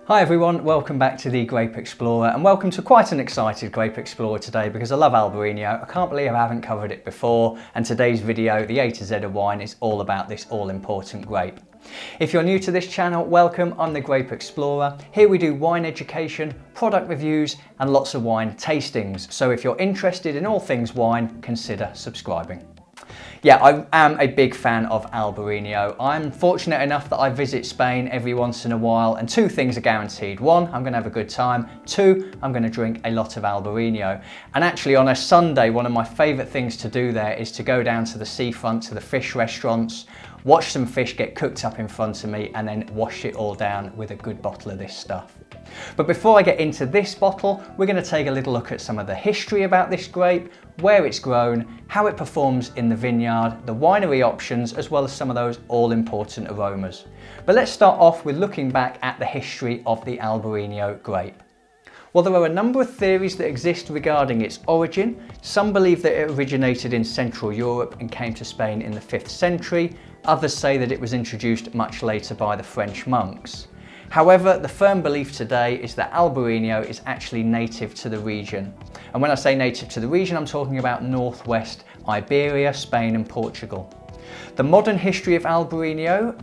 Hi everyone, welcome back to the Grape Explorer and welcome to quite an excited Grape Explorer today because I love Albariño. I can't believe I haven't covered it before, and today's video, the A to Z of wine, is all about this all-important grape. If you're new to this channel, welcome. I'm the Grape Explorer. Here we do wine education, product reviews and lots of wine tastings. So if you're interested in all things wine, consider subscribing. Yeah, I am a big fan of Albariño. I'm fortunate enough that I visit Spain every once in a while, and two things are guaranteed. One, I'm going to have a good time. Two, I'm going to drink a lot of Albariño. And actually on a Sunday, one of my favourite things to do there is to go down to the seafront, to the fish restaurants, watch some fish get cooked up in front of me and then wash it all down with a good bottle of this stuff. But before I get into this bottle, we're going to take a little look at some of the history about this grape, where it's grown, how it performs in the vineyard, the winery options, as well as some of those all-important aromas. But let's start off with looking back at the history of the Albariño grape. Well, there are a number of theories that exist regarding its origin. Some believe that it originated in Central Europe and came to Spain in the 5th century. Others say that it was introduced much later by the French monks. However, the firm belief today is that Albariño is actually native to the region. And when I say native to the region, I'm talking about Northwest Iberia, Spain and Portugal. The modern history of Albariño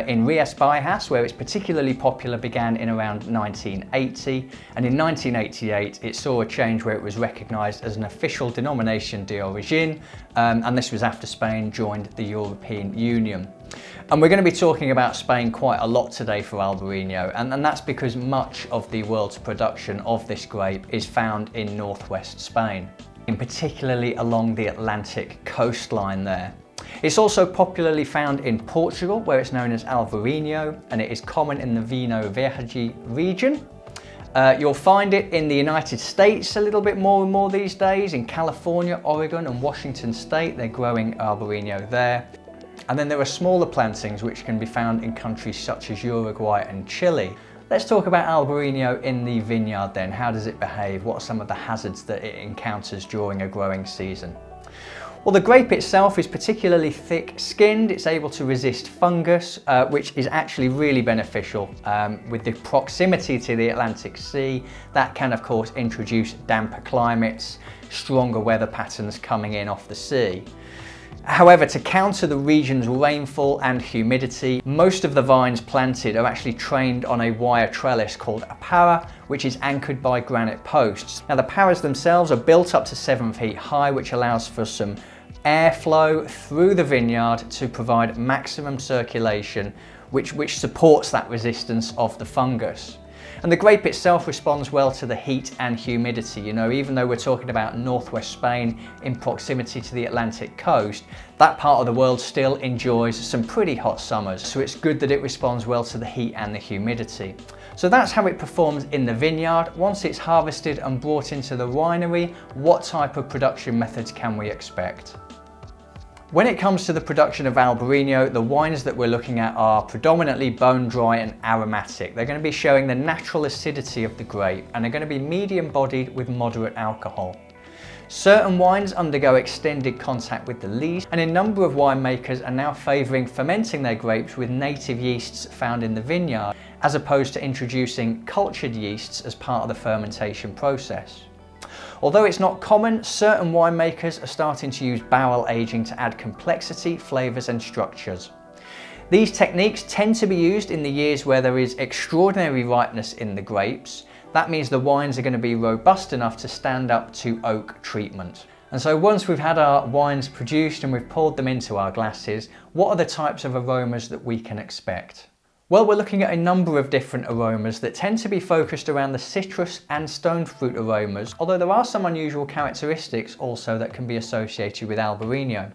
in Rías Baixas, where it's particularly popular, began in around 1980, and in 1988 it saw a change where it was recognised as an official denomination d'origine, and this was after Spain joined the European Union. And we're going to be talking about Spain quite a lot today for Albariño, and that's because much of the world's production of this grape is found in northwest Spain, in particularly along the Atlantic coastline there. It's also popularly found in Portugal, where it's known as Alvarinho, and it is common in the Vinho Verde region. You'll find it in the United States a little bit more and more these days. In California, Oregon and Washington State, they're growing Albariño there. And then there are smaller plantings which can be found in countries such as Uruguay and Chile. Let's talk about Albariño in the vineyard then. How does it behave? What are some of the hazards that it encounters during a growing season? Well, the grape itself is particularly thick-skinned. It's able to resist fungus, which is actually really beneficial. With the proximity to the Atlantic Sea, that can of course introduce damper climates, stronger weather patterns coming in off the sea. However, to counter the region's rainfall and humidity, most of the vines planted are actually trained on a wire trellis called a para, which is anchored by granite posts. Now the paras themselves are built up to 7 feet high, which allows for some airflow through the vineyard to provide maximum circulation, which supports that resistance of the fungus. And the grape itself responds well to the heat and humidity. You know, even though we're talking about northwest Spain in proximity to the Atlantic coast, that part of the world still enjoys some pretty hot summers. So it's good that it responds well to the heat and the humidity. So that's how it performs in the vineyard. Once it's harvested and brought into the winery, what type of production methods can we expect? When it comes to the production of Albariño, the wines that we're looking at are predominantly bone dry and aromatic. They're going to be showing the natural acidity of the grape, and they're going to be medium bodied with moderate alcohol. Certain wines undergo extended contact with the lees, and a number of winemakers are now favouring fermenting their grapes with native yeasts found in the vineyard, as opposed to introducing cultured yeasts as part of the fermentation process. Although it's not common, certain winemakers are starting to use barrel aging to add complexity, flavours and structures. These techniques tend to be used in the years where there is extraordinary ripeness in the grapes. That means the wines are going to be robust enough to stand up to oak treatment. And so once we've had our wines produced and we've poured them into our glasses, what are the types of aromas that we can expect? Well, we're looking at a number of different aromas that tend to be focused around the citrus and stone fruit aromas, although there are some unusual characteristics also that can be associated with Albariño.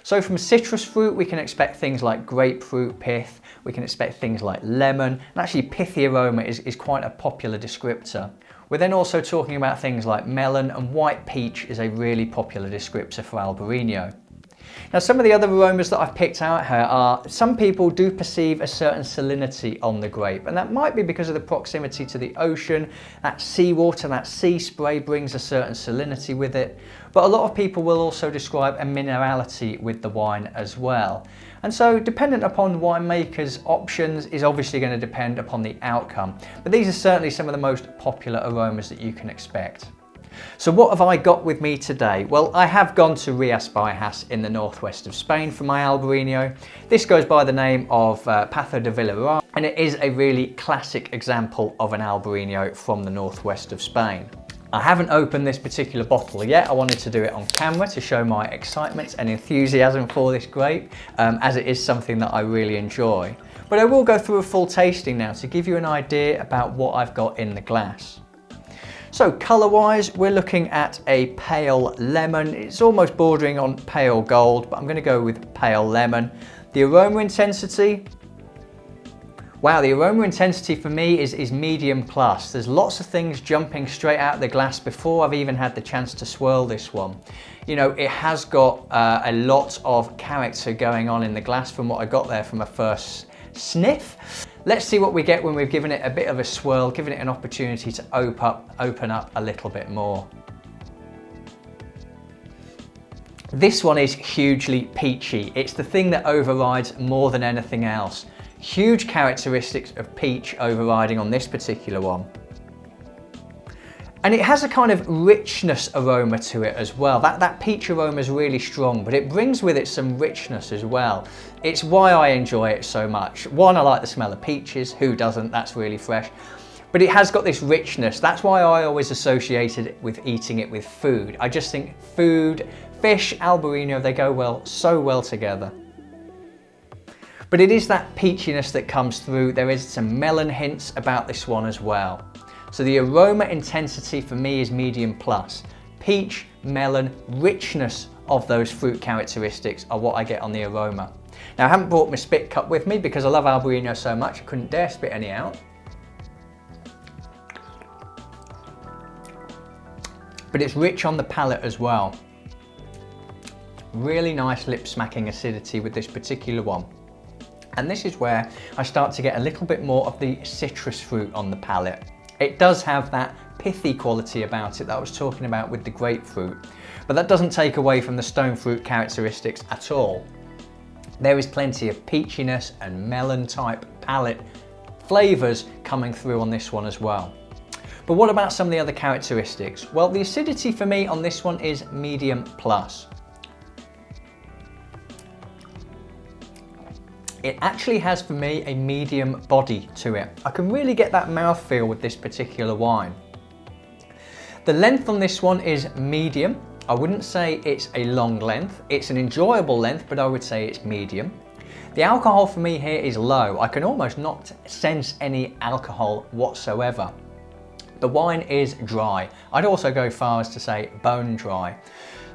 So from citrus fruit, we can expect things like grapefruit pith, we can expect things like lemon, and actually pithy aroma is quite a popular descriptor. We're then also talking about things like melon, and white peach is a really popular descriptor for Albariño. Now, some of the other aromas that I've picked out here are, some people do perceive a certain salinity on the grape, and that might be because of the proximity to the ocean. That seawater, that sea spray brings a certain salinity with it. But a lot of people will also describe a minerality with the wine as well. And so dependent upon winemakers' options is obviously going to depend upon the outcome. But these are certainly some of the most popular aromas that you can expect. So what have I got with me today? Well, I have gone to Rias Baixas in the northwest of Spain for my Albariño. This goes by the name of Pazo de Villarreal, and it is a really classic example of an Albariño from the northwest of Spain. I haven't opened this particular bottle yet. I wanted to do it on camera to show my excitement and enthusiasm for this grape, as it is something that I really enjoy. But I will go through a full tasting now to give you an idea about what I've got in the glass. So colour-wise, we're looking at a pale lemon. It's almost bordering on pale gold, but I'm going to go with pale lemon. The aroma intensity, wow, the aroma intensity for me is medium plus. There's lots of things jumping straight out of the glass before I've even had the chance to swirl this one. You know, it has got a lot of character going on in the glass from what I got there from a first sniff. Let's see what we get when we've given it a bit of a swirl, given it an opportunity to open up a little bit more. This one is hugely peachy. It's the thing that overrides more than anything else. Huge characteristics of peach overriding on this particular one. And it has a kind of richness aroma to it as well. That peach aroma is really strong, but it brings with it some richness as well. It's why I enjoy it so much. One, I like the smell of peaches. Who doesn't? That's really fresh. But it has got this richness. That's why I always associated it with eating it with food. I just think food, fish, Albariño, they go so well together. But it is that peachiness that comes through. There is some melon hints about this one as well. So the aroma intensity for me is medium plus. Peach, melon, richness of those fruit characteristics are what I get on the aroma. Now, I haven't brought my spit cup with me because I love Albariño so much, I couldn't dare spit any out. But it's rich on the palate as well. Really nice lip smacking acidity with this particular one. And this is where I start to get a little bit more of the citrus fruit on the palate. It does have that pithy quality about it that I was talking about with the grapefruit, but that doesn't take away from the stone fruit characteristics at all. There is plenty of peachiness and melon type palate flavours coming through on this one as well. But what about some of the other characteristics? Well, the acidity for me on this one is medium plus. It actually has for me a medium body to it. I can really get that mouthfeel with this particular wine. The length on this one is medium. I wouldn't say it's a long length. It's an enjoyable length, but I would say it's medium. The alcohol for me here is low. I can almost not sense any alcohol whatsoever. The wine is dry. I'd also go far as to say bone dry.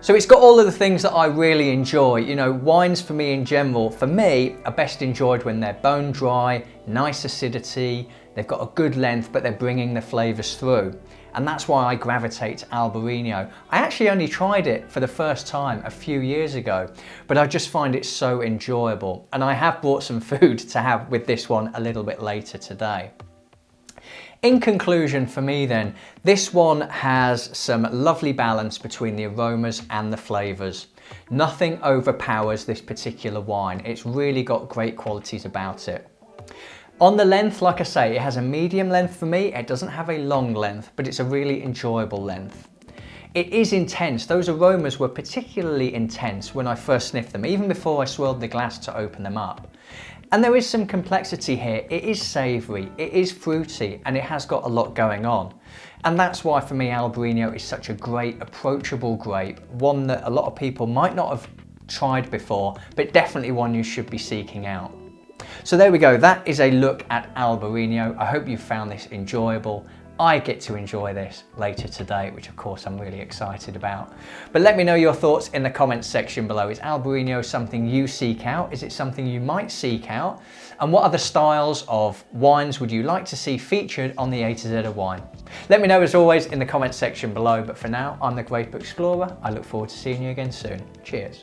So it's got all of the things that I really enjoy. You know, wines for me in general, for me, are best enjoyed when they're bone dry, nice acidity, they've got a good length, but they're bringing the flavours through. And that's why I gravitate to Albariño. I actually only tried it for the first time a few years ago, but I just find it so enjoyable. And I have brought some food to have with this one a little bit later today. In conclusion for me then, this one has some lovely balance between the aromas and the flavours. Nothing overpowers this particular wine. It's really got great qualities about it. On the length, like I say, it has a medium length for me. It doesn't have a long length, but it's a really enjoyable length. It is intense. Those aromas were particularly intense when I first sniffed them, even before I swirled the glass to open them up. And there is some complexity here. It is savoury, it is fruity, and it has got a lot going on. And that's why for me Albariño is such a great, approachable grape, one that a lot of people might not have tried before, but definitely one you should be seeking out. So there we go, that is a look at Albariño. I hope you found this enjoyable. I get to enjoy this later today, which of course I'm really excited about. But let me know your thoughts in the comments section below. Is Albariño something you seek out? Is it something you might seek out? And what other styles of wines would you like to see featured on the A to Z of Wine? Let me know as always in the comments section below. But for now, I'm the Grape Explorer. I look forward to seeing you again soon. Cheers.